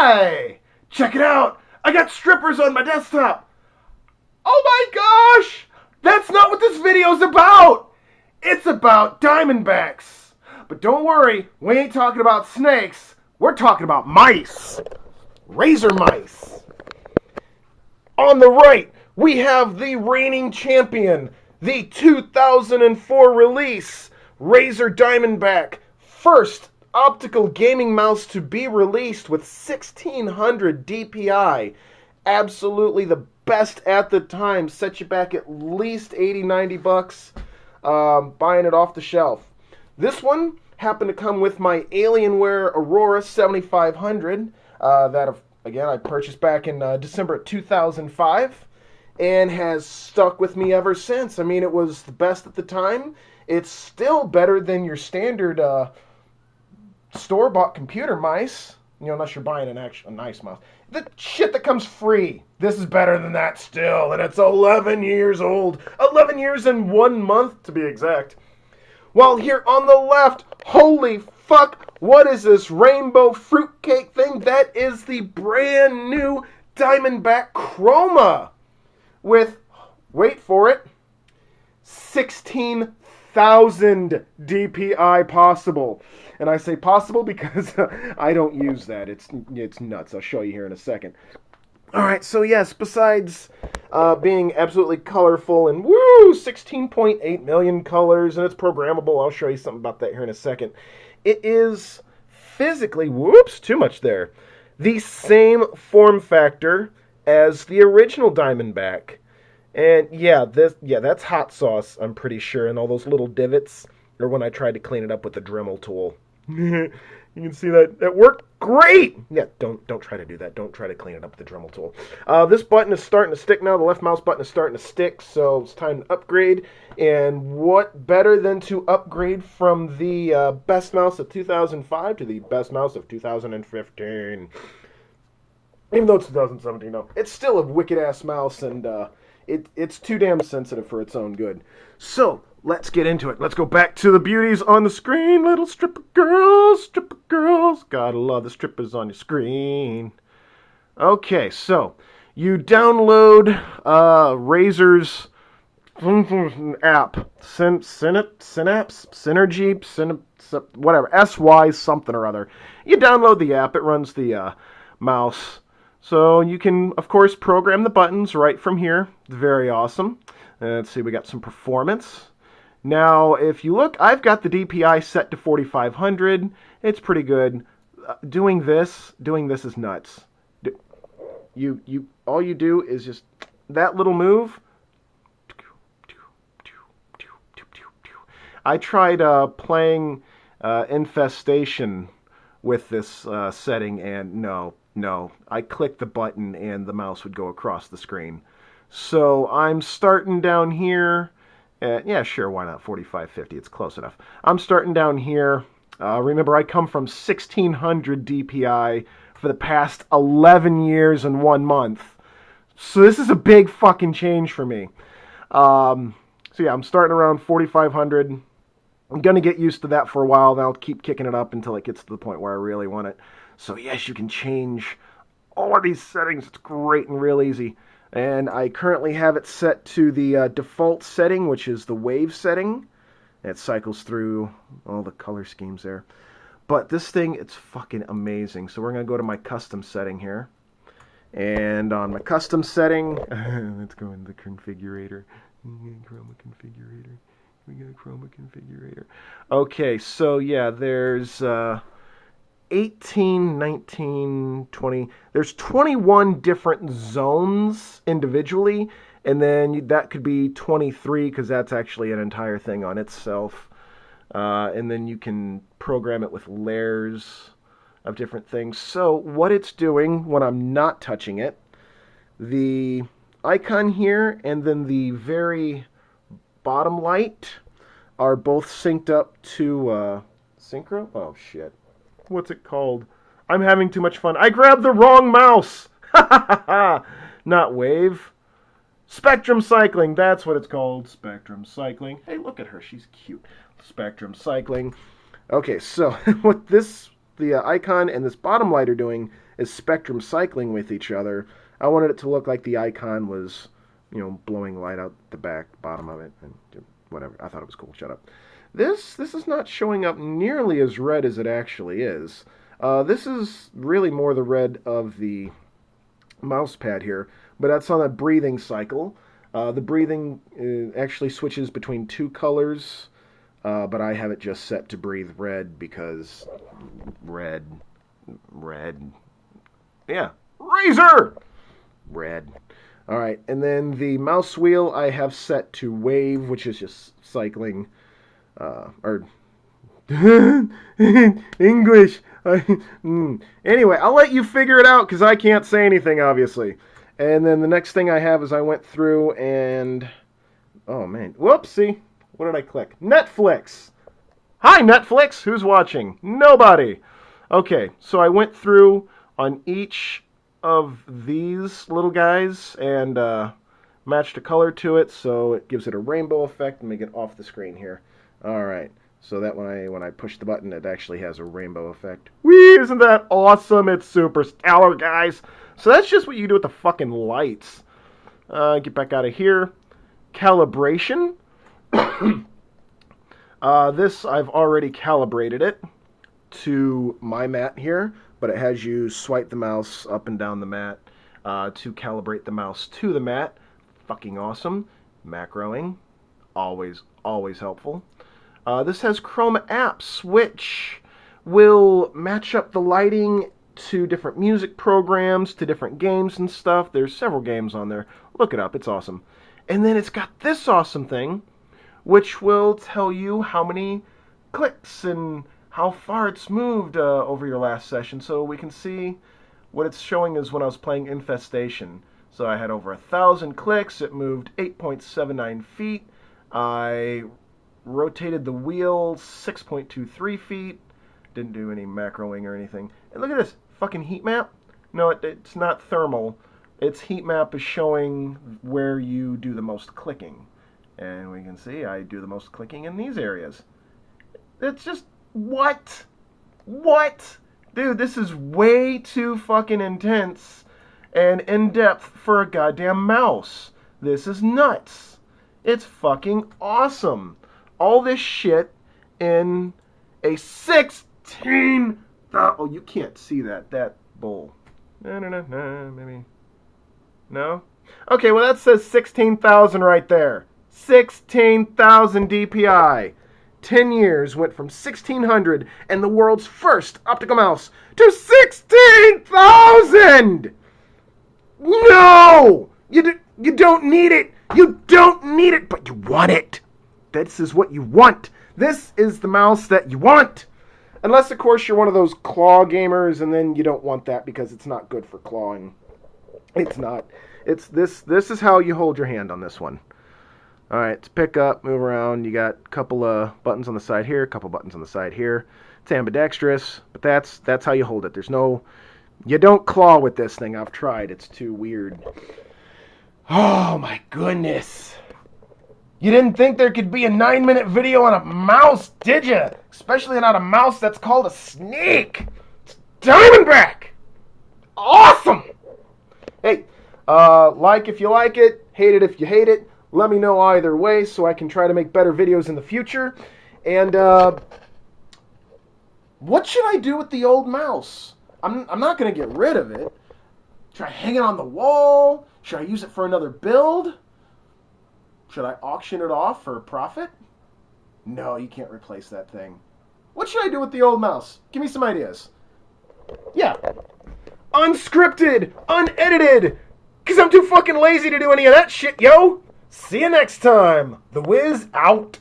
Hi! Check it out! I got strippers on my desktop! Oh my gosh! That's not what this video's about! It's about Diamondbacks! But don't worry, we ain't talking about snakes. We're talking about mice! Razer mice! On the right, we have the reigning champion, the 2004 release, Razer Diamondback, first optical gaming mouse to be released with 1600 DPI. Absolutely the best at the time. Set you back at least 80-90 bucks buying it off the shelf. This one happened to come with my Alienware Aurora 7500 that, again, I purchased back in December of 2005 and has stuck with me ever since. I mean, it was the best at the time. It's still better than your standard store-bought computer mice, unless you're buying a nice mouse. The shit that comes free, this is better than that still, and it's 11 years old. 11 years and 1 month, to be exact. While here on the left, holy fuck, what is this rainbow fruitcake thing? That is the brand new Diamondback Chroma with, wait for it, 16,000 DPI possible. And I say possible because I don't use that. It's nuts. I'll show you here in a second. Alright, so yes, besides being absolutely colorful and 16.8 million colors, and it's programmable. I'll show you something about that here in a second. It is physically, too much there, the same form factor as the original Diamondback. And yeah, that's hot sauce, I'm pretty sure, and all those little divots are when I tried to clean it up with the Dremel tool. You can see that worked great. Yeah, don't try to do that. Don't try to clean it up with the Dremel tool. This button is starting to stick now. The left mouse button is starting to stick, so it's time to upgrade. And what better than to upgrade from the best mouse of 2005 to the best mouse of 2015? Even though it's 2017, no. It's still a wicked-ass mouse, and it's too damn sensitive for its own good. So, let's get into it. Let's go back to the beauties on the screen. Little stripper girls, stripper girls. Gotta love the strippers on your screen. Okay, so you download Razer's app. Synapse? Synergy? Whatever. SY something or other. You download the app. It runs the mouse. So you can, of course, program the buttons right from here. Very awesome. Let's see, we got some performance. Now, if you look, I've got the DPI set to 4500. It's pretty good. Doing this is nuts. All you do is just that little move. I tried playing Infestation with this setting, and no. I clicked the button and the mouse would go across the screen. So I'm starting down here. Yeah, sure, why not? 4550, it's close enough. I'm starting down here. Remember, I come from 1600 DPI for the past 11 years and 1 month. So this is a big fucking change for me. So yeah, I'm starting around 4500. I'm going to get used to that for a while. Then I'll keep kicking it up until it gets to the point where I really want it. So yes, you can change all of these settings. It's great and real easy. And I currently have it set to the default setting, which is the wave setting. It cycles through all the color schemes there. But this thing, it's fucking amazing. So we're going to go to my custom setting here. And on my custom setting, let's go into the configurator. Chroma configurator. We got a Chroma configurator. Okay, so yeah, there's 18, 19, 20. There's 21 different zones individually, and then that could be 23 because that's actually an entire thing on itself. And then you can program it with layers of different things. So what it's doing when I'm not touching it, the icon here and then the very bottom light are both synced up to synchro. Oh shit. What's it called? I'm having too much fun. I grabbed the wrong mouse. Not wave. Spectrum cycling. That's what it's called. Spectrum cycling. Hey, look at her. She's cute. Spectrum cycling. Okay, so what this the icon and this bottom light are doing is spectrum cycling with each other. I wanted it to look like the icon was, blowing light out the bottom of it, and whatever. I thought it was cool. Shut up. This is not showing up nearly as red as it actually is. This is really more the red of the mouse pad here, but that's on a breathing cycle. The breathing actually switches between two colors, but I have it just set to breathe red because red. Yeah, Razer! Red. Alright, and then the mouse wheel I have set to wave, which is just cycling, or English. Anyway, I'll let you figure it out because I can't say anything, obviously. And then the next thing I have is I went through and... Oh, man. Whoopsie. What did I click? Netflix. Hi, Netflix. Who's watching? Nobody. Okay, so I went through on each of these little guys and matched a color to it so it gives it a rainbow effect. Let me get off the screen here. Alright, so that when I push the button, it actually has a rainbow effect. Whee! Isn't that awesome? It's super stellar, guys. So that's just what you do with the fucking lights. Get back out of here. Calibration. This, I've already calibrated it to my mat here, but it has you swipe the mouse up and down the mat to calibrate the mouse to the mat. Fucking awesome. Macroing. Always helpful. This has Chroma apps, which will match up the lighting to different music programs, to different games and stuff. There's several games on there. Look it up. It's awesome. And then it's got this awesome thing, which will tell you how many clicks and how far it's moved over your last session. So we can see what it's showing is when I was playing Infestation. So I had over 1,000 clicks. It moved 8.79 feet. I rotated the wheel 6.23 feet. Didn't do any macroing or anything. And look at this fucking heat map. No, it's not thermal. Its heat map is showing where you do the most clicking. And we can see I do the most clicking in these areas. It's just, what? What? Dude, this is way too fucking intense and in-depth for a goddamn mouse. This is nuts. It's fucking awesome. All this shit in a 16... Oh, you can't see that bull. No, maybe... No? Okay, well that says 16,000 right there. 16,000 DPI. 10 years went from 1,600 and the world's first optical mouse to 16,000! No! You don't need it! You don't need it, but you want it! This is what you want! This is the mouse that you want! Unless, of course, you're one of those claw gamers, and then you don't want that because it's not good for clawing. It's not. It's this is how you hold your hand on this one. Alright, to pick up, move around, you got a couple of buttons on the side here, a couple buttons on the side here. It's ambidextrous, but that's how you hold it. There's no... You don't claw with this thing. I've tried. It's too weird. Oh, my goodness. You didn't think there could be a 9-minute video on a mouse, did you? Especially not a mouse that's called a snake. It's Diamondback. Awesome. Hey, like if you like it, hate it if you hate it. Let me know either way so I can try to make better videos in the future. And, what should I do with the old mouse? I'm not going to get rid of it. Should I hang it on the wall? Should I use it for another build? Should I auction it off for a profit? No, you can't replace that thing. What should I do with the old mouse? Give me some ideas. Yeah. Unscripted, unedited, because I'm too fucking lazy to do any of that shit, yo. See you next time. The Wiz out.